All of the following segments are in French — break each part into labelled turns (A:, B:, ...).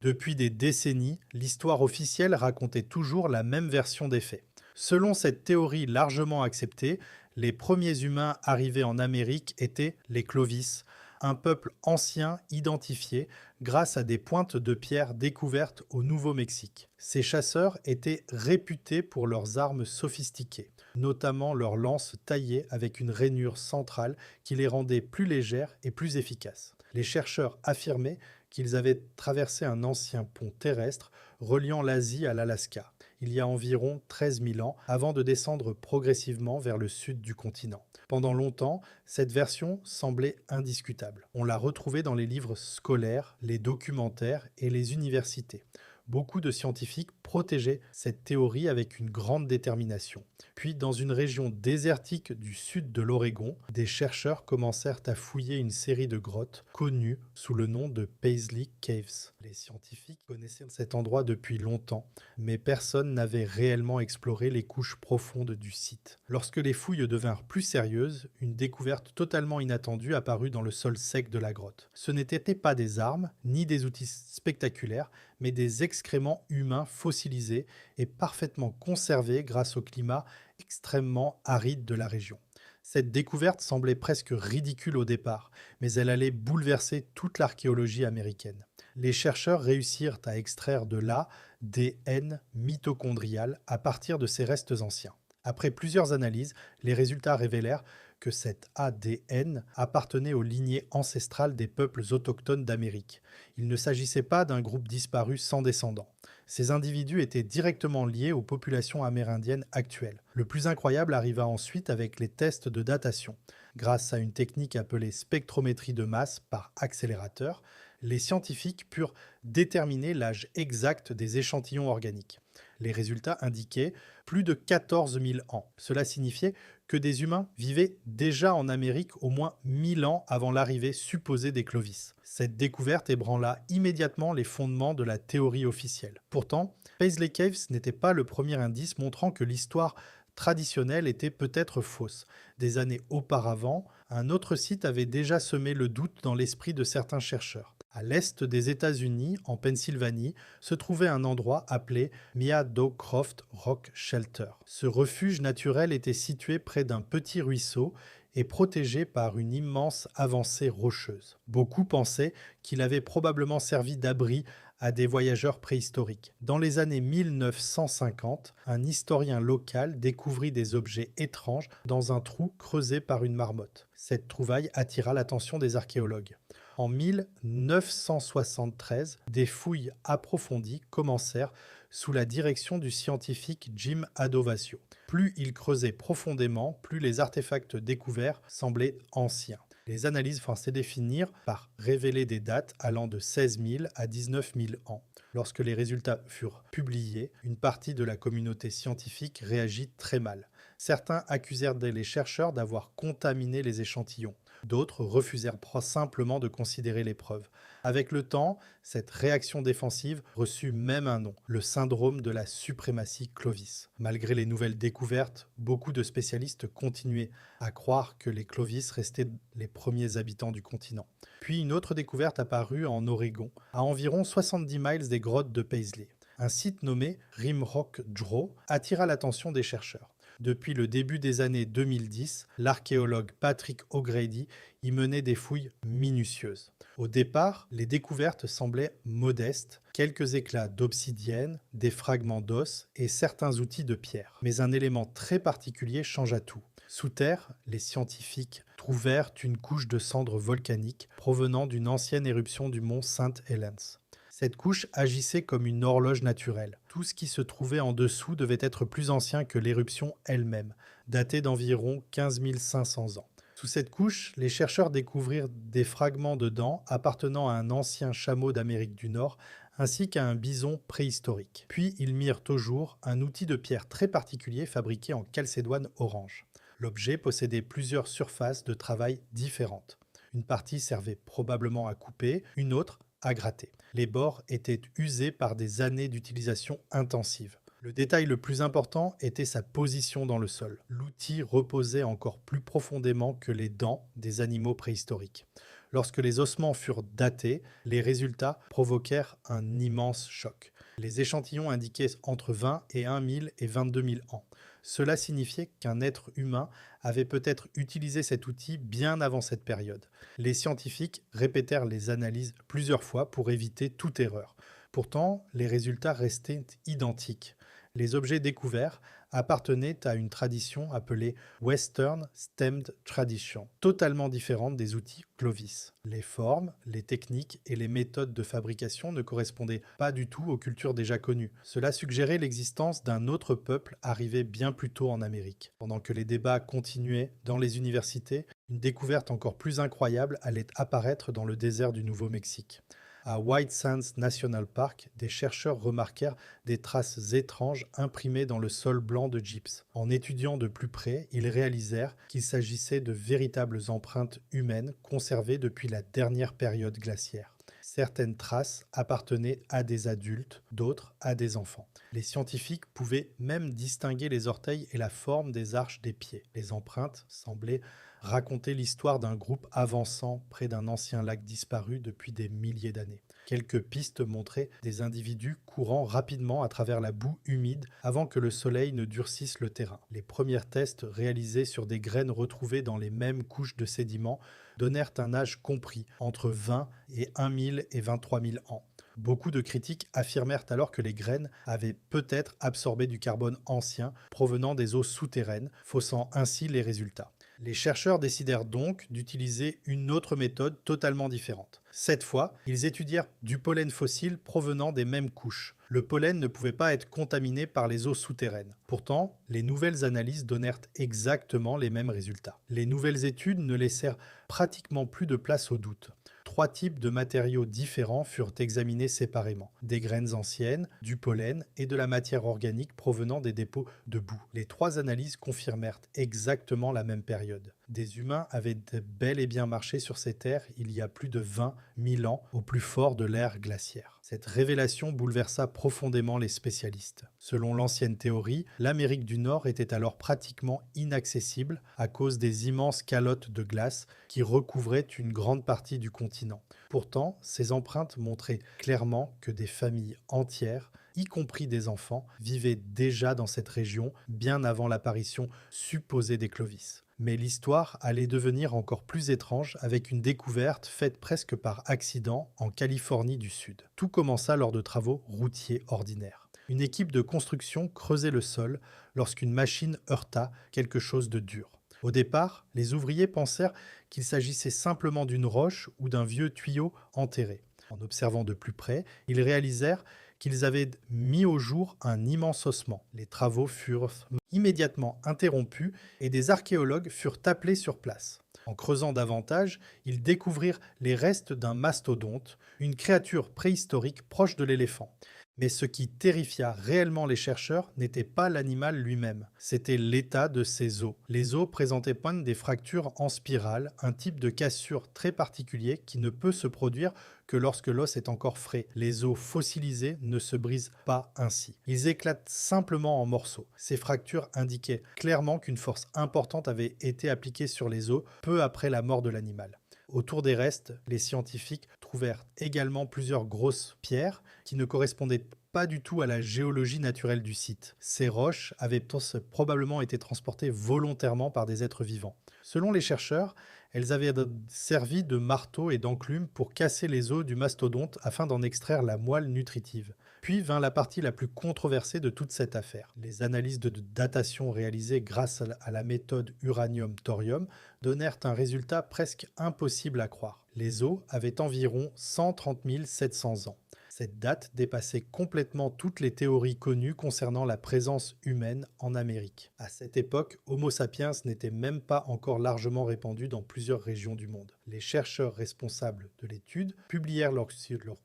A: Depuis des décennies, l'histoire officielle racontait toujours la même version des faits. Selon cette théorie largement acceptée, les premiers humains arrivés en Amérique étaient les Clovis, un peuple ancien identifié grâce à des pointes de pierre découvertes au Nouveau-Mexique. Ces chasseurs étaient réputés pour leurs armes sophistiquées, notamment leurs lances taillées avec une rainure centrale qui les rendait plus légères et plus efficaces. Les chercheurs affirmaient qu'ils avaient traversé un ancien pont terrestre reliant l'Asie à l'Alaska, il y a environ 13 000 ans, avant de descendre progressivement vers le sud du continent. Pendant longtemps, cette version semblait indiscutable. On l'a retrouvée dans les livres scolaires, les documentaires et les universités. Beaucoup de scientifiques protégeaient cette théorie avec une grande détermination. Puis, dans une région désertique du sud de l'Oregon, des chercheurs commencèrent à fouiller une série de grottes connues sous le nom de Paisley Caves. Les scientifiques connaissaient cet endroit depuis longtemps, mais personne n'avait réellement exploré les couches profondes du site. Lorsque les fouilles devinrent plus sérieuses, une découverte totalement inattendue apparut dans le sol sec de la grotte. Ce n'étaient pas des armes, ni des outils spectaculaires, mais des excréments humains fossilisés et parfaitement conservés grâce au climat extrêmement aride de la région. Cette découverte semblait presque ridicule au départ, mais elle allait bouleverser toute l'archéologie américaine. Les chercheurs réussirent à extraire de l'ADN mitochondrial à partir de ces restes anciens. Après plusieurs analyses, les résultats révélèrent que cet ADN appartenait aux lignées ancestrales des peuples autochtones d'Amérique. Il ne s'agissait pas d'un groupe disparu sans descendants. Ces individus étaient directement liés aux populations amérindiennes actuelles. Le plus incroyable arriva ensuite avec les tests de datation. Grâce à une technique appelée spectrométrie de masse par accélérateur, les scientifiques purent déterminer l'âge exact des échantillons organiques. Les résultats indiquaient plus de 14 000 ans. Cela signifiait que des humains vivaient déjà en Amérique au moins 1000 ans avant l'arrivée supposée des Clovis. Cette découverte ébranla immédiatement les fondements de la théorie officielle. Pourtant, Paisley Caves n'était pas le premier indice montrant que l'histoire traditionnelle était peut-être fausse. Des années auparavant, un autre site avait déjà semé le doute dans l'esprit de certains chercheurs. À l'est des États-Unis, en Pennsylvanie, se trouvait un endroit appelé Meadowcroft Rock Shelter. Ce refuge naturel était situé près d'un petit ruisseau et protégé par une immense avancée rocheuse. Beaucoup pensaient qu'il avait probablement servi d'abri à des voyageurs préhistoriques. Dans les années 1950, un historien local découvrit des objets étranges dans un trou creusé par une marmotte. Cette trouvaille attira l'attention des archéologues. En 1973, des fouilles approfondies commencèrent sous la direction du scientifique Jim Adovasio. Plus il creusait profondément, plus les artefacts découverts semblaient anciens. Les analyses forcées finirent par révéler des dates allant de 16 000 à 19 000 ans. Lorsque les résultats furent publiés, une partie de la communauté scientifique réagit très mal. Certains accusèrent les chercheurs d'avoir contaminé les échantillons. D'autres refusèrent simplement de considérer les preuves. Avec le temps, cette réaction défensive reçut même un nom, le syndrome de la suprématie Clovis. Malgré les nouvelles découvertes, beaucoup de spécialistes continuaient à croire que les Clovis restaient les premiers habitants du continent. Puis une autre découverte apparut en Oregon, à environ 70 miles des grottes de Paisley. Un site nommé Rimrock Draw attira l'attention des chercheurs. Depuis le début des années 2010, l'archéologue Patrick O'Grady y menait des fouilles minutieuses. Au départ, les découvertes semblaient modestes, quelques éclats d'obsidienne, des fragments d'os et certains outils de pierre. Mais un élément très particulier changea tout. Sous terre, les scientifiques trouvèrent une couche de cendres volcaniques provenant d'une ancienne éruption du mont St. Helens. Cette couche agissait comme une horloge naturelle. Tout ce qui se trouvait en dessous devait être plus ancien que l'éruption elle-même, datée d'environ 15 500 ans. Sous cette couche, les chercheurs découvrirent des fragments de dents appartenant à un ancien chameau d'Amérique du Nord ainsi qu'à un bison préhistorique. Puis ils mirent au jour un outil de pierre très particulier fabriqué en calcédoine orange. L'objet possédait plusieurs surfaces de travail différentes. Une partie servait probablement à couper, une autre à gratter. Les bords étaient usés par des années d'utilisation intensive. Le détail le plus important était sa position dans le sol. L'outil reposait encore plus profondément que les dents des animaux préhistoriques. Lorsque les ossements furent datés, les résultats provoquèrent un immense choc. Les échantillons indiquaient entre 20 et 1 000 et 22 000 ans. Cela signifiait qu'un être humain avait peut-être utilisé cet outil bien avant cette période. Les scientifiques répétèrent les analyses plusieurs fois pour éviter toute erreur. Pourtant, les résultats restaient identiques. Les objets découverts appartenaient à une tradition appelée Western Stemmed Tradition, totalement différente des outils Clovis. Les formes, les techniques et les méthodes de fabrication ne correspondaient pas du tout aux cultures déjà connues. Cela suggérait l'existence d'un autre peuple arrivé bien plus tôt en Amérique. Pendant que les débats continuaient dans les universités, une découverte encore plus incroyable allait apparaître dans le désert du Nouveau-Mexique. À White Sands National Park, des chercheurs remarquèrent des traces étranges imprimées dans le sol blanc de gypse. En étudiant de plus près, ils réalisèrent qu'il s'agissait de véritables empreintes humaines conservées depuis la dernière période glaciaire. Certaines traces appartenaient à des adultes, d'autres à des enfants. Les scientifiques pouvaient même distinguer les orteils et la forme des arches des pieds. Les empreintes semblaient raconter l'histoire d'un groupe avançant près d'un ancien lac disparu depuis des milliers d'années. Quelques pistes montraient des individus courant rapidement à travers la boue humide avant que le soleil ne durcisse le terrain. Les premiers tests réalisés sur des graines retrouvées dans les mêmes couches de sédiments donnèrent un âge compris entre 20 et 1 000 et 23 000 ans. Beaucoup de critiques affirmèrent alors que les graines avaient peut-être absorbé du carbone ancien provenant des eaux souterraines, faussant ainsi les résultats. Les chercheurs décidèrent donc d'utiliser une autre méthode totalement différente. Cette fois, ils étudièrent du pollen fossile provenant des mêmes couches. Le pollen ne pouvait pas être contaminé par les eaux souterraines. Pourtant, les nouvelles analyses donnèrent exactement les mêmes résultats. Les nouvelles études ne laissèrent pratiquement plus de place au doute. 3 types de matériaux différents furent examinés séparément. Des graines anciennes, du pollen et de la matière organique provenant des dépôts de boue. Les 3 analyses confirmèrent exactement la même période. Des humains avaient bel et bien marché sur ces terres il y a plus de 20 000 ans, au plus fort de l'ère glaciaire. Cette révélation bouleversa profondément les spécialistes. Selon l'ancienne théorie, l'Amérique du Nord était alors pratiquement inaccessible à cause des immenses calottes de glace qui recouvraient une grande partie du continent. Pourtant, ces empreintes montraient clairement que des familles entières, y compris des enfants, vivaient déjà dans cette région bien avant l'apparition supposée des Clovis. Mais l'histoire allait devenir encore plus étrange avec une découverte faite presque par accident en Californie du Sud. Tout commença lors de travaux routiers ordinaires. Une équipe de construction creusait le sol lorsqu'une machine heurta quelque chose de dur. Au départ, les ouvriers pensèrent qu'il s'agissait simplement d'une roche ou d'un vieux tuyau enterré. En observant de plus près, ils réalisèrent qu'ils avaient mis au jour un immense ossement. Les travaux furent immédiatement interrompus et des archéologues furent appelés sur place. En creusant davantage, ils découvrirent les restes d'un mastodonte, une créature préhistorique proche de l'éléphant. Mais ce qui terrifia réellement les chercheurs n'était pas l'animal lui-même, c'était l'état de ses os. Les os présentaient pointe des fractures en spirale, un type de cassure très particulier qui ne peut se produire que lorsque l'os est encore frais. Les os fossilisés ne se brisent pas ainsi. Ils éclatent simplement en morceaux. Ces fractures indiquaient clairement qu'une force importante avait été appliquée sur les os peu après la mort de l'animal. Autour des restes, les scientifiques trouvèrent également plusieurs grosses pierres qui ne correspondaient pas du tout à la géologie naturelle du site. Ces roches avaient probablement été transportées volontairement par des êtres vivants. Selon les chercheurs, elles avaient servi de marteau et d'enclume pour casser les os du mastodonte afin d'en extraire la moelle nutritive. Puis vint la partie la plus controversée de toute cette affaire. Les analyses de datation réalisées grâce à la méthode uranium-thorium donnèrent un résultat presque impossible à croire. Les os avaient environ 130 700 ans. Cette date dépassait complètement toutes les théories connues concernant la présence humaine en Amérique. À cette époque, Homo sapiens n'était même pas encore largement répandu dans plusieurs régions du monde. Les chercheurs responsables de l'étude publièrent leurs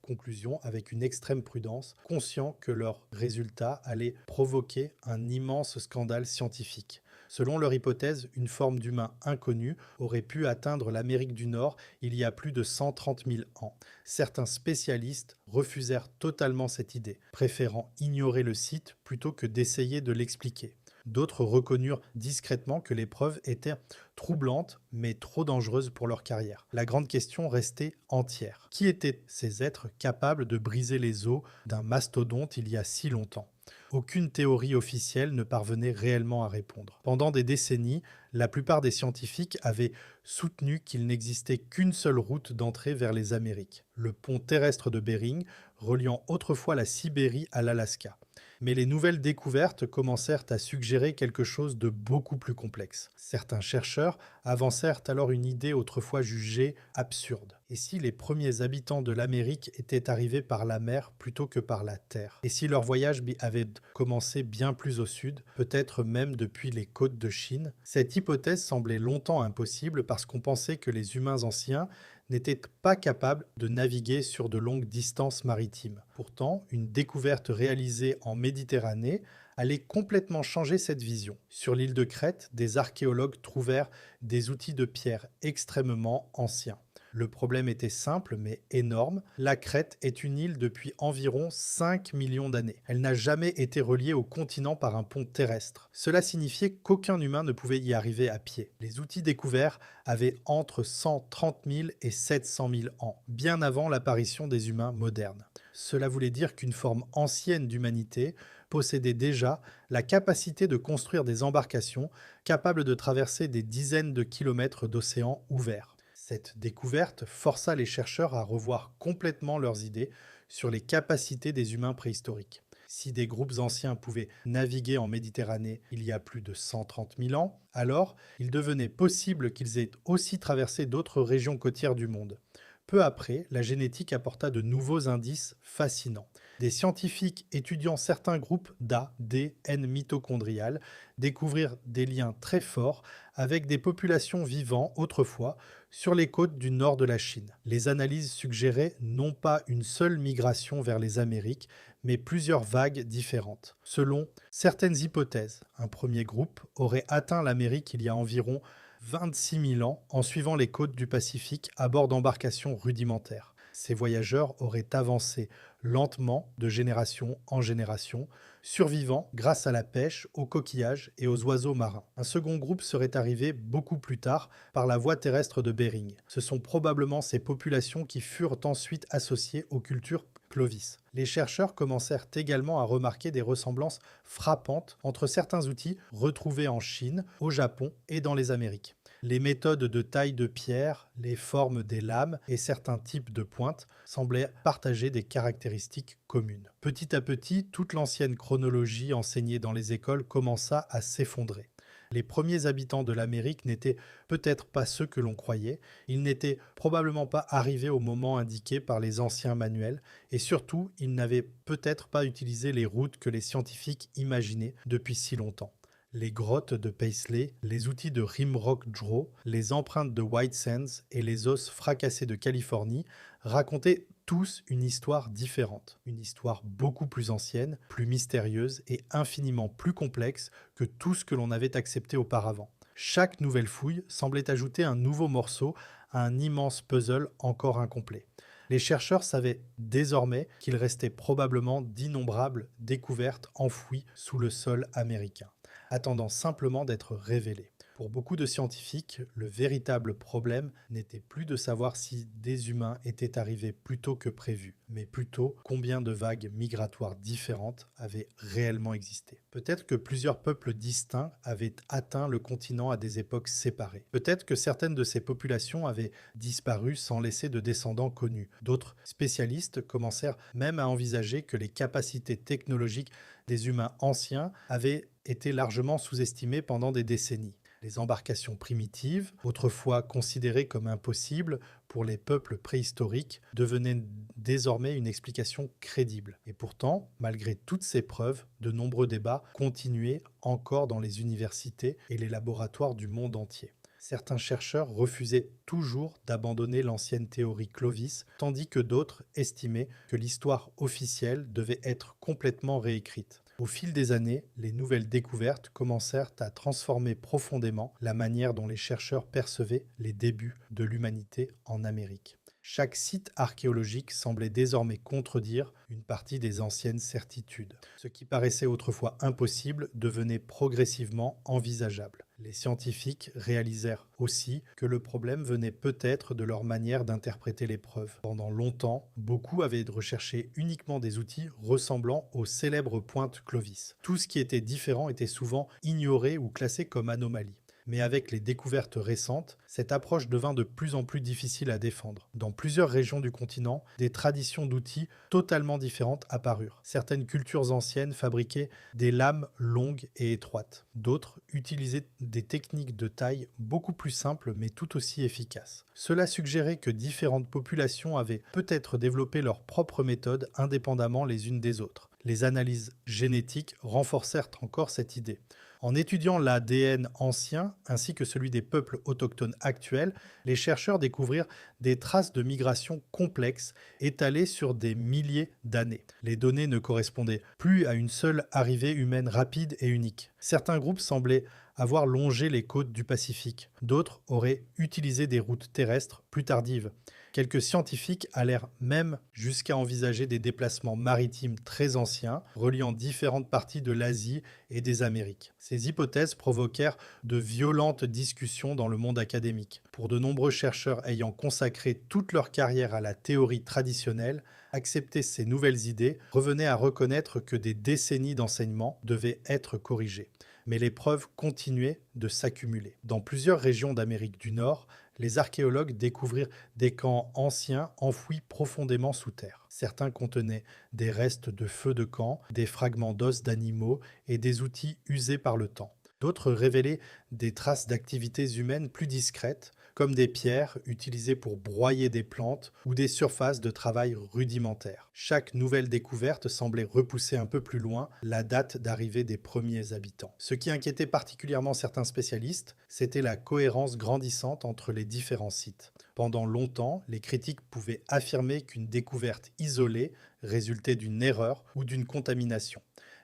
A: conclusions avec une extrême prudence, conscients que leurs résultats allaient provoquer un immense scandale scientifique. Selon leur hypothèse, une forme d'humain inconnu aurait pu atteindre l'Amérique du Nord il y a plus de 130 000 ans. Certains spécialistes refusèrent totalement cette idée, préférant ignorer le site plutôt que d'essayer de l'expliquer. D'autres reconnurent discrètement que les preuves étaient troublantes, mais trop dangereuses pour leur carrière. La grande question restait entière. Qui étaient ces êtres capables de briser les os d'un mastodonte il y a si longtemps? Aucune théorie officielle ne parvenait réellement à répondre. Pendant des décennies, la plupart des scientifiques avaient soutenu qu'il n'existait qu'une seule route d'entrée vers les Amériques, le pont terrestre de Bering, reliant autrefois la Sibérie à l'Alaska. Mais les nouvelles découvertes commencèrent à suggérer quelque chose de beaucoup plus complexe. Certains chercheurs avancèrent alors une idée autrefois jugée absurde. Et si les premiers habitants de l'Amérique étaient arrivés par la mer plutôt que par la terre? Et si leur voyage avait commencé bien plus au sud, peut-être même depuis les côtes de Chine? Cette hypothèse semblait longtemps impossible parce qu'on pensait que les humains anciens n'étaient pas capables de naviguer sur de longues distances maritimes. Pourtant, une découverte réalisée en Méditerranée allait complètement changer cette vision. Sur l'île de Crète, des archéologues trouvèrent des outils de pierre extrêmement anciens. Le problème était simple mais énorme. La Crète est une île depuis environ 5 millions d'années. Elle n'a jamais été reliée au continent par un pont terrestre. Cela signifiait qu'aucun humain ne pouvait y arriver à pied. Les outils découverts avaient entre 130 000 et 700 000 ans, bien avant l'apparition des humains modernes. Cela voulait dire qu'une forme ancienne d'humanité possédait déjà la capacité de construire des embarcations capables de traverser des dizaines de kilomètres d'océan ouvert. Cette découverte força les chercheurs à revoir complètement leurs idées sur les capacités des humains préhistoriques. Si des groupes anciens pouvaient naviguer en Méditerranée il y a plus de 130 000 ans, alors il devenait possible qu'ils aient aussi traversé d'autres régions côtières du monde. Peu après, la génétique apporta de nouveaux indices fascinants. Des scientifiques étudiant certains groupes d'ADN mitochondrial découvrirent des liens très forts avec des populations vivant autrefois sur les côtes du nord de la Chine. Les analyses suggéraient non pas une seule migration vers les Amériques, mais plusieurs vagues différentes. Selon certaines hypothèses, un premier groupe aurait atteint l'Amérique il y a environ 26 000 ans en suivant les côtes du Pacifique à bord d'embarcations rudimentaires. Ces voyageurs auraient avancé lentement de génération en génération, survivant grâce à la pêche, aux coquillages et aux oiseaux marins. Un second groupe serait arrivé beaucoup plus tard par la voie terrestre de Bering. Ce sont probablement ces populations qui furent ensuite associées aux cultures Clovis. Les chercheurs commencèrent également à remarquer des ressemblances frappantes entre certains outils retrouvés en Chine, au Japon et dans les Amériques. Les méthodes de taille de pierre, les formes des lames et certains types de pointes semblaient partager des caractéristiques communes. Petit à petit, toute l'ancienne chronologie enseignée dans les écoles commença à s'effondrer. Les premiers habitants de l'Amérique n'étaient peut-être pas ceux que l'on croyait, ils n'étaient probablement pas arrivés au moment indiqué par les anciens manuels, et surtout, ils n'avaient peut-être pas utilisé les routes que les scientifiques imaginaient depuis si longtemps. Les grottes de Paisley, les outils de Rimrock Draw, les empreintes de White Sands et les os fracassés de Californie racontaient tous une histoire différente. Une histoire beaucoup plus ancienne, plus mystérieuse et infiniment plus complexe que tout ce que l'on avait accepté auparavant. Chaque nouvelle fouille semblait ajouter un nouveau morceau à un immense puzzle encore incomplet. Les chercheurs savaient désormais qu'il restait probablement d'innombrables découvertes enfouies sous le sol américain, attendant simplement d'être révélées. Pour beaucoup de scientifiques, le véritable problème n'était plus de savoir si des humains étaient arrivés plus tôt que prévu, mais plutôt combien de vagues migratoires différentes avaient réellement existé. Peut-être que plusieurs peuples distincts avaient atteint le continent à des époques séparées. Peut-être que certaines de ces populations avaient disparu sans laisser de descendants connus. D'autres spécialistes commencèrent même à envisager que les capacités technologiques des humains anciens avaient été largement sous-estimées pendant des décennies. Les embarcations primitives, autrefois considérées comme impossibles pour les peuples préhistoriques, devenaient désormais une explication crédible. Et pourtant, malgré toutes ces preuves, de nombreux débats continuaient encore dans les universités et les laboratoires du monde entier. Certains chercheurs refusaient toujours d'abandonner l'ancienne théorie Clovis, tandis que d'autres estimaient que l'histoire officielle devait être complètement réécrite. Au fil des années, les nouvelles découvertes commencèrent à transformer profondément la manière dont les chercheurs percevaient les débuts de l'humanité en Amérique. Chaque site archéologique semblait désormais contredire une partie des anciennes certitudes. Ce qui paraissait autrefois impossible devenait progressivement envisageable. Les scientifiques réalisèrent aussi que le problème venait peut-être de leur manière d'interpréter les preuves. Pendant longtemps, beaucoup avaient recherché uniquement des outils ressemblant aux célèbres pointes Clovis. Tout ce qui était différent était souvent ignoré ou classé comme anomalie. Mais avec les découvertes récentes, cette approche devint de plus en plus difficile à défendre. Dans plusieurs régions du continent, des traditions d'outils totalement différentes apparurent. Certaines cultures anciennes fabriquaient des lames longues et étroites. D'autres utilisaient des techniques de taille beaucoup plus simples mais tout aussi efficaces. Cela suggérait que différentes populations avaient peut-être développé leurs propres méthodes indépendamment les unes des autres. Les analyses génétiques renforcèrent encore cette idée. En étudiant l'ADN ancien ainsi que celui des peuples autochtones actuels, les chercheurs découvrirent des traces de migration complexes étalées sur des milliers d'années. Les données ne correspondaient plus à une seule arrivée humaine rapide et unique. Certains groupes semblaient avoir longé les côtes du Pacifique. D'autres auraient utilisé des routes terrestres plus tardives. Quelques scientifiques allèrent même jusqu'à envisager des déplacements maritimes très anciens, reliant différentes parties de l'Asie et des Amériques. Ces hypothèses provoquèrent de violentes discussions dans le monde académique. Pour de nombreux chercheurs ayant consacré toute leur carrière à la théorie traditionnelle, accepter ces nouvelles idées revenait à reconnaître que des décennies d'enseignement devaient être corrigées. Mais les preuves continuaient de s'accumuler. Dans plusieurs régions d'Amérique du Nord, les archéologues découvrirent des camps anciens enfouis profondément sous terre. Certains contenaient des restes de feux de camp, des fragments d'os d'animaux et des outils usés par le temps. D'autres révélaient des traces d'activités humaines plus discrètes, comme des pierres utilisées pour broyer des plantes ou des surfaces de travail rudimentaires. Chaque nouvelle découverte semblait repousser un peu plus loin la date d'arrivée des premiers habitants. Ce qui inquiétait particulièrement certains spécialistes, c'était la cohérence grandissante entre les différents sites. Pendant longtemps, les critiques pouvaient affirmer qu'une découverte isolée résultait d'une erreur ou d'une contamination.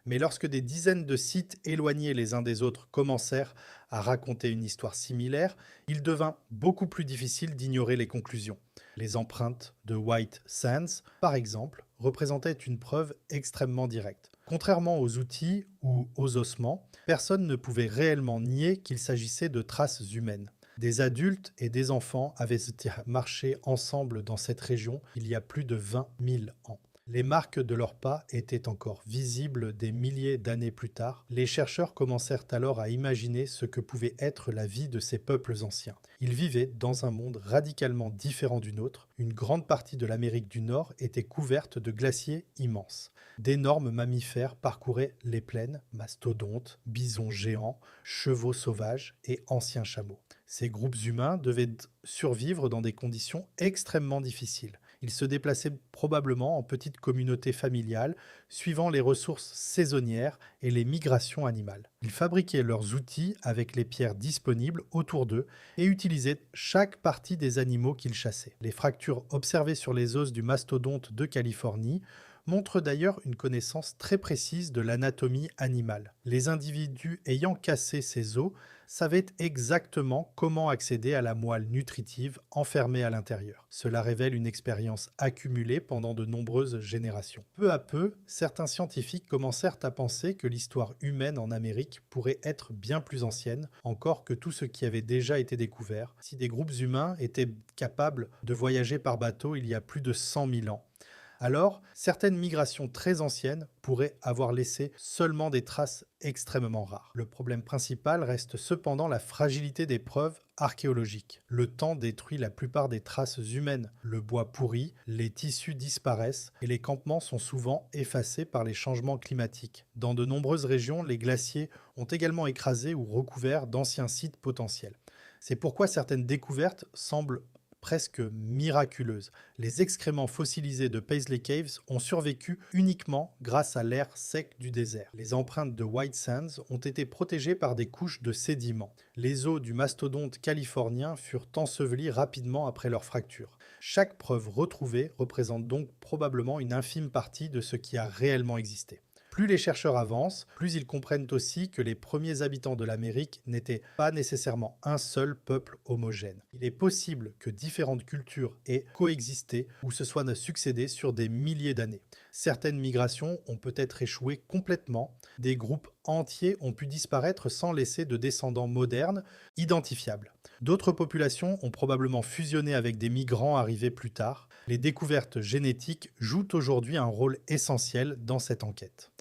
A: Mais lorsque des dizaines de sites éloignés les uns des autres commencèrent à raconter une histoire similaire, il devint beaucoup plus difficile d'ignorer les conclusions. Les empreintes de White Sands, par exemple, représentaient une preuve extrêmement directe. Contrairement aux outils ou aux ossements, personne ne pouvait réellement nier qu'il s'agissait de traces humaines. Des adultes et des enfants avaient marché ensemble dans cette région il y a plus de 20 000 ans. Les marques de leurs pas étaient encore visibles des milliers d'années plus tard. Les chercheurs commencèrent alors à imaginer ce que pouvait être la vie de ces peuples anciens. Ils vivaient dans un monde radicalement différent du nôtre. Une grande partie de l'Amérique du Nord était couverte de glaciers immenses. D'énormes mammifères parcouraient les plaines, mastodontes, bisons géants, chevaux sauvages et anciens chameaux. Ces groupes humains devaient survivre dans des conditions extrêmement difficiles. Ils se déplaçaient probablement en petites communautés familiales, suivant les ressources saisonnières et les migrations animales. Ils fabriquaient leurs outils avec les pierres disponibles autour d'eux et utilisaient chaque partie des animaux qu'ils chassaient. Les fractures observées sur les os du mastodonte de Californie montrent d'ailleurs une connaissance très précise de l'anatomie animale. Les individus ayant cassé ces os savaient exactement comment accéder à la moelle nutritive enfermée à l'intérieur. Cela révèle une expérience accumulée pendant de nombreuses générations. Peu à peu, certains scientifiques commencèrent à penser que l'histoire humaine en Amérique pourrait être bien plus ancienne encore que tout ce qui avait déjà été découvert, si des groupes humains étaient capables de voyager par bateau il y a plus de 100 000 ans. Alors, certaines migrations très anciennes pourraient avoir laissé seulement des traces extrêmement rares. Le problème principal reste cependant la fragilité des preuves archéologiques. Le temps détruit la plupart des traces humaines. Le bois pourrit, les tissus disparaissent et les campements sont souvent effacés par les changements climatiques. Dans de nombreuses régions, les glaciers ont également écrasé ou recouvert d'anciens sites potentiels. C'est pourquoi certaines découvertes semblent presque miraculeuse. Les excréments fossilisés de Paisley Caves ont survécu uniquement grâce à l'air sec du désert. Les empreintes de White Sands ont été protégées par des couches de sédiments. Les os du mastodonte californien furent ensevelis rapidement après leur fracture. Chaque preuve retrouvée représente donc probablement une infime partie de ce qui a réellement existé. Plus les chercheurs avancent, plus ils comprennent aussi que les premiers habitants de l'Amérique n'étaient pas nécessairement un seul peuple homogène. Il est possible que différentes cultures aient coexisté ou se soient succédé sur des milliers d'années. Certaines migrations ont peut-être échoué complètement, des groupes entiers ont pu disparaître sans laisser de descendants modernes identifiables. D'autres populations ont probablement fusionné avec des migrants arrivés plus tard. Les découvertes génétiques jouent aujourd'hui un rôle essentiel dans cette enquête.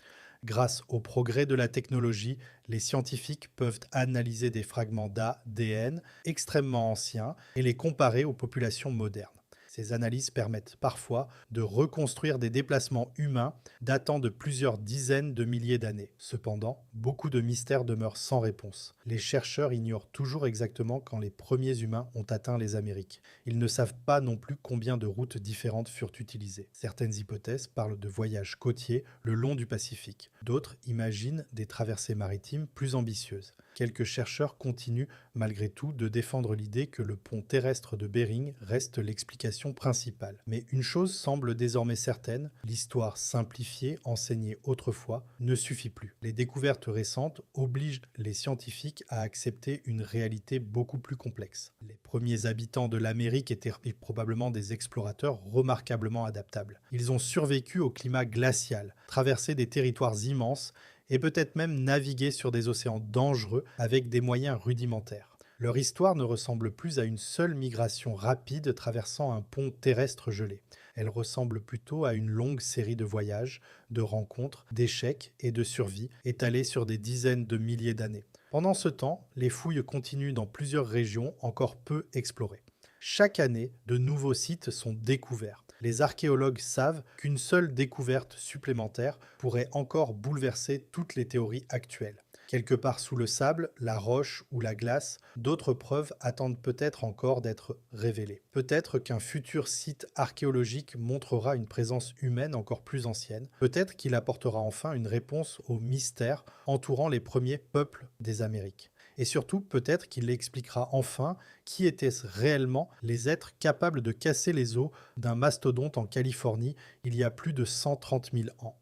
A: Grâce au progrès de la technologie, les scientifiques peuvent analyser des fragments d'ADN extrêmement anciens et les comparer aux populations modernes. Ces analyses permettent parfois de reconstruire des déplacements humains datant de plusieurs dizaines de milliers d'années. Cependant, beaucoup de mystères demeurent sans réponse. Les chercheurs ignorent toujours exactement quand les premiers humains ont atteint les Amériques. Ils ne savent pas non plus combien de routes différentes furent utilisées. Certaines hypothèses parlent de voyages côtiers le long du Pacifique. D'autres imaginent des traversées maritimes plus ambitieuses. Quelques chercheurs continuent malgré tout de défendre l'idée que le pont terrestre de Bering reste l'explication principale. Mais une chose semble désormais certaine, l'histoire simplifiée enseignée autrefois ne suffit plus. Les découvertes récentes obligent les scientifiques à accepter une réalité beaucoup plus complexe. Les premiers habitants de l'Amérique étaient probablement des explorateurs remarquablement adaptables. Ils ont survécu au climat glacial, traversé des territoires immenses et peut-être même naviguer sur des océans dangereux avec des moyens rudimentaires. Leur histoire ne ressemble plus à une seule migration rapide traversant un pont terrestre gelé. Elle ressemble plutôt à une longue série de voyages, de rencontres, d'échecs et de survies étalés sur des dizaines de milliers d'années. Pendant ce temps, les fouilles continuent dans plusieurs régions encore peu explorées. Chaque année, de nouveaux sites sont découverts. Les archéologues savent qu'une seule découverte supplémentaire pourrait encore bouleverser toutes les théories actuelles. Quelque part sous le sable, la roche ou la glace, d'autres preuves attendent peut-être encore d'être révélées. Peut-être qu'un futur site archéologique montrera une présence humaine encore plus ancienne. Peut-être qu'il apportera enfin une réponse aux mystères entourant les premiers peuples des Amériques. Et surtout, peut-être qu'il expliquera enfin qui étaient réellement les êtres capables de casser les os d'un mastodonte en Californie il y a plus de 130 000 ans.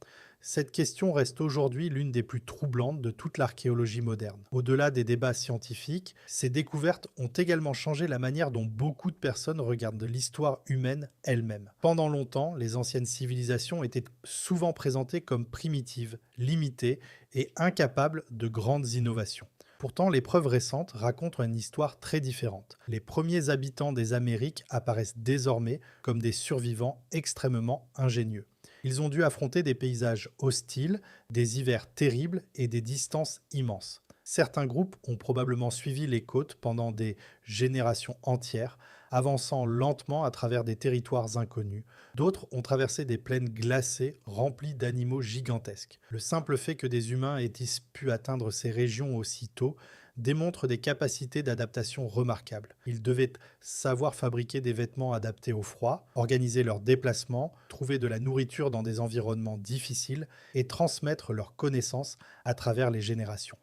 A: Cette question reste aujourd'hui l'une des plus troublantes de toute l'archéologie moderne. Au-delà des débats scientifiques, ces découvertes ont également changé la manière dont beaucoup de personnes regardent l'histoire humaine elle-même. Pendant longtemps, les anciennes civilisations étaient souvent présentées comme primitives, limitées et incapables de grandes innovations. Pourtant, les preuves récentes racontent une histoire très différente. Les premiers habitants des Amériques apparaissent désormais comme des survivants extrêmement ingénieux. Ils ont dû affronter des paysages hostiles, des hivers terribles et des distances immenses. Certains groupes ont probablement suivi les côtes pendant des générations entières, avançant lentement à travers des territoires inconnus. D'autres ont traversé des plaines glacées remplies d'animaux gigantesques. Le simple fait que des humains aient pu atteindre ces régions aussi tôt démontre des capacités d'adaptation remarquables. Ils devaient savoir fabriquer des vêtements adaptés au froid, organiser leurs déplacements, trouver de la nourriture dans des environnements difficiles et transmettre leurs connaissances à travers les générations.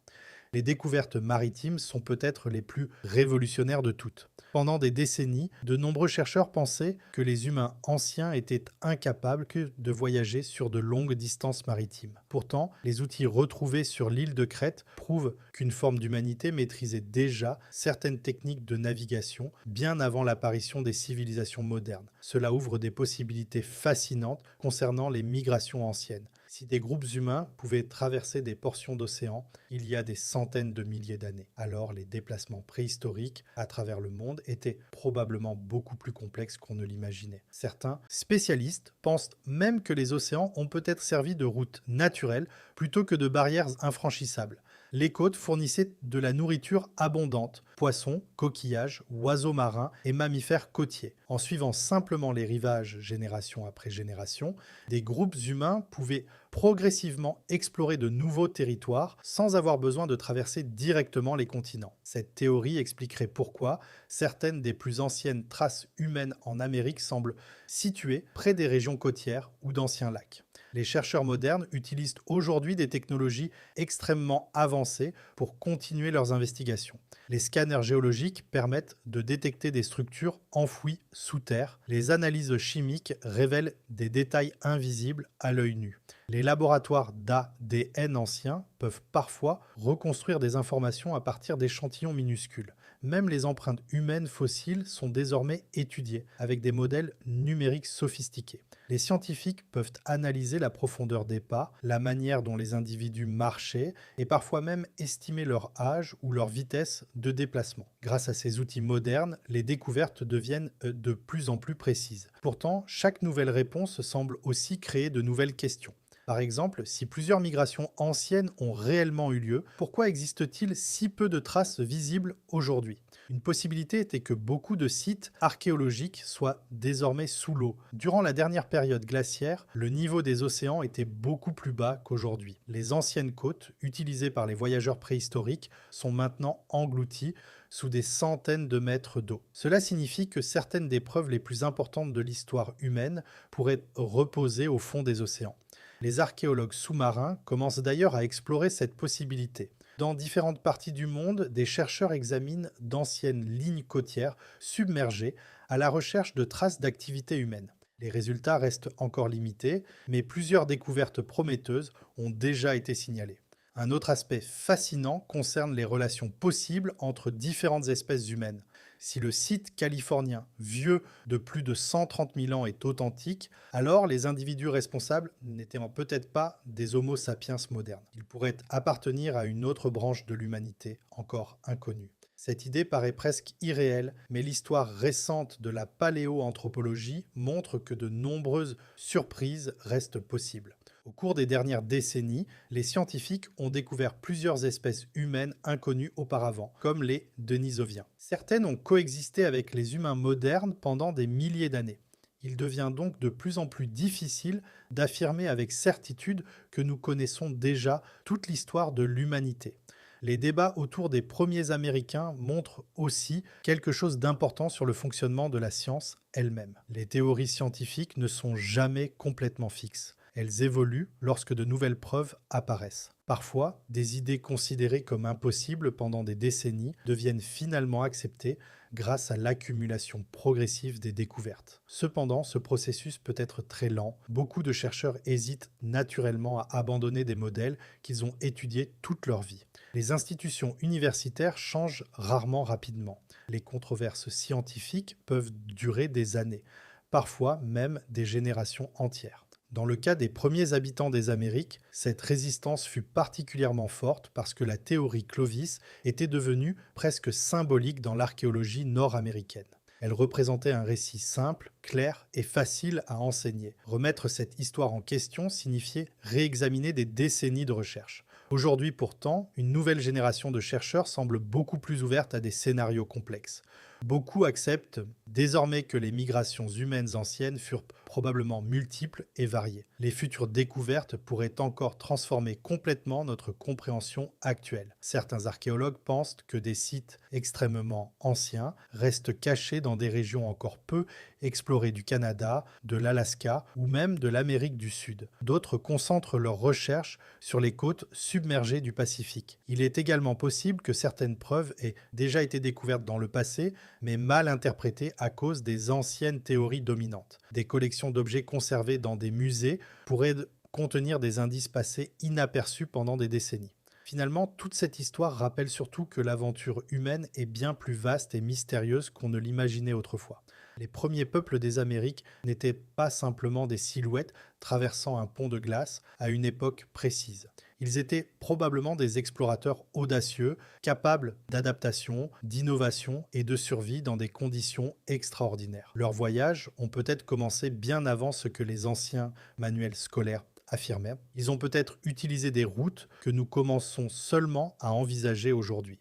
A: Les découvertes maritimes sont peut-être les plus révolutionnaires de toutes. Pendant des décennies, de nombreux chercheurs pensaient que les humains anciens étaient incapables de voyager sur de longues distances maritimes. Pourtant, les outils retrouvés sur l'île de Crète prouvent qu'une forme d'humanité maîtrisait déjà certaines techniques de navigation bien avant l'apparition des civilisations modernes. Cela ouvre des possibilités fascinantes concernant les migrations anciennes. Si des groupes humains pouvaient traverser des portions d'océan il y a des centaines de milliers d'années, alors les déplacements préhistoriques à travers le monde étaient probablement beaucoup plus complexes qu'on ne l'imaginait. Certains spécialistes pensent même que les océans ont peut-être servi de route naturelle plutôt que de barrières infranchissables. Les côtes fournissaient de la nourriture abondante, poissons, coquillages, oiseaux marins et mammifères côtiers. En suivant simplement les rivages génération après génération, des groupes humains pouvaient progressivement explorer de nouveaux territoires sans avoir besoin de traverser directement les continents. Cette théorie expliquerait pourquoi certaines des plus anciennes traces humaines en Amérique semblent situées près des régions côtières ou d'anciens lacs. Les chercheurs modernes utilisent aujourd'hui des technologies extrêmement avancées pour continuer leurs investigations. Les scanners géologiques permettent de détecter des structures enfouies sous terre. Les analyses chimiques révèlent des détails invisibles à l'œil nu. Les laboratoires d'ADN anciens peuvent parfois reconstruire des informations à partir d'échantillons minuscules. Même les empreintes humaines fossiles sont désormais étudiées avec des modèles numériques sophistiqués. Les scientifiques peuvent analyser la profondeur des pas, la manière dont les individus marchaient et parfois même estimer leur âge ou leur vitesse de déplacement. Grâce à ces outils modernes, les découvertes deviennent de plus en plus précises. Pourtant, chaque nouvelle réponse semble aussi créer de nouvelles questions. Par exemple, si plusieurs migrations anciennes ont réellement eu lieu, pourquoi existe-t-il si peu de traces visibles aujourd'hui? Une possibilité était que beaucoup de sites archéologiques soient désormais sous l'eau. Durant la dernière période glaciaire, le niveau des océans était beaucoup plus bas qu'aujourd'hui. Les anciennes côtes, utilisées par les voyageurs préhistoriques, sont maintenant englouties sous des centaines de mètres d'eau. Cela signifie que certaines des preuves les plus importantes de l'histoire humaine pourraient reposer au fond des océans. Les archéologues sous-marins commencent d'ailleurs à explorer cette possibilité. Dans différentes parties du monde, des chercheurs examinent d'anciennes lignes côtières submergées à la recherche de traces d'activité humaine. Les résultats restent encore limités, mais plusieurs découvertes prometteuses ont déjà été signalées. Un autre aspect fascinant concerne les relations possibles entre différentes espèces humaines. Si le site californien, vieux de plus de 130 000 ans, est authentique, alors les individus responsables n'étaient peut-être pas des Homo sapiens modernes. Ils pourraient appartenir à une autre branche de l'humanité, encore inconnue. Cette idée paraît presque irréelle, mais l'histoire récente de la paléoanthropologie montre que de nombreuses surprises restent possibles. Au cours des dernières décennies, les scientifiques ont découvert plusieurs espèces humaines inconnues auparavant, comme les Denisoviens. Certaines ont coexisté avec les humains modernes pendant des milliers d'années. Il devient donc de plus en plus difficile d'affirmer avec certitude que nous connaissons déjà toute l'histoire de l'humanité. Les débats autour des premiers Américains montrent aussi quelque chose d'important sur le fonctionnement de la science elle-même. Les théories scientifiques ne sont jamais complètement fixes. Elles évoluent lorsque de nouvelles preuves apparaissent. Parfois, des idées considérées comme impossibles pendant des décennies deviennent finalement acceptées grâce à l'accumulation progressive des découvertes. Cependant, ce processus peut être très lent. Beaucoup de chercheurs hésitent naturellement à abandonner des modèles qu'ils ont étudiés toute leur vie. Les institutions universitaires changent rarement rapidement. Les controverses scientifiques peuvent durer des années, parfois même des générations entières. Dans le cas des premiers habitants des Amériques, cette résistance fut particulièrement forte parce que la théorie Clovis était devenue presque symbolique dans l'archéologie nord-américaine. Elle représentait un récit simple, clair et facile à enseigner. Remettre cette histoire en question signifiait réexaminer des décennies de recherche. Aujourd'hui pourtant, une nouvelle génération de chercheurs semble beaucoup plus ouverte à des scénarios complexes. Beaucoup acceptent désormais que les migrations humaines anciennes furent probablement multiples et variées. Les futures découvertes pourraient encore transformer complètement notre compréhension actuelle. Certains archéologues pensent que des sites extrêmement anciens restent cachés dans des régions encore peu explorées du Canada, de l'Alaska ou même de l'Amérique du Sud. D'autres concentrent leurs recherches sur les côtes submergées du Pacifique. Il est également possible que certaines preuves aient déjà été découvertes dans le passé, mais mal interprétées à cause des anciennes théories dominantes. Des collections d'objets conservés dans des musées pourraient contenir des indices passés inaperçus pendant des décennies. Finalement, toute cette histoire rappelle surtout que l'aventure humaine est bien plus vaste et mystérieuse qu'on ne l'imaginait autrefois. Les premiers peuples des Amériques n'étaient pas simplement des silhouettes traversant un pont de glace à une époque précise. Ils étaient probablement des explorateurs audacieux, capables d'adaptation, d'innovation et de survie dans des conditions extraordinaires. Leurs voyages ont peut-être commencé bien avant ce que les anciens manuels scolaires affirmaient. Ils ont peut-être utilisé des routes que nous commençons seulement à envisager aujourd'hui.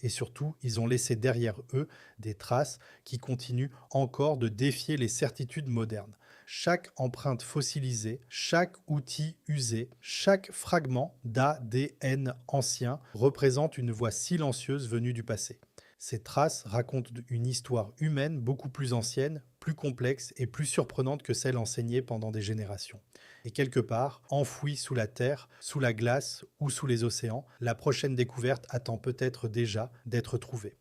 A: Et surtout, ils ont laissé derrière eux des traces qui continuent encore de défier les certitudes modernes. Chaque empreinte fossilisée, chaque outil usé, chaque fragment d'ADN ancien représente une voix silencieuse venue du passé. Ces traces racontent une histoire humaine beaucoup plus ancienne, plus complexe et plus surprenante que celle enseignée pendant des générations. Et quelque part, enfouie sous la terre, sous la glace ou sous les océans, la prochaine découverte attend peut-être déjà d'être trouvée.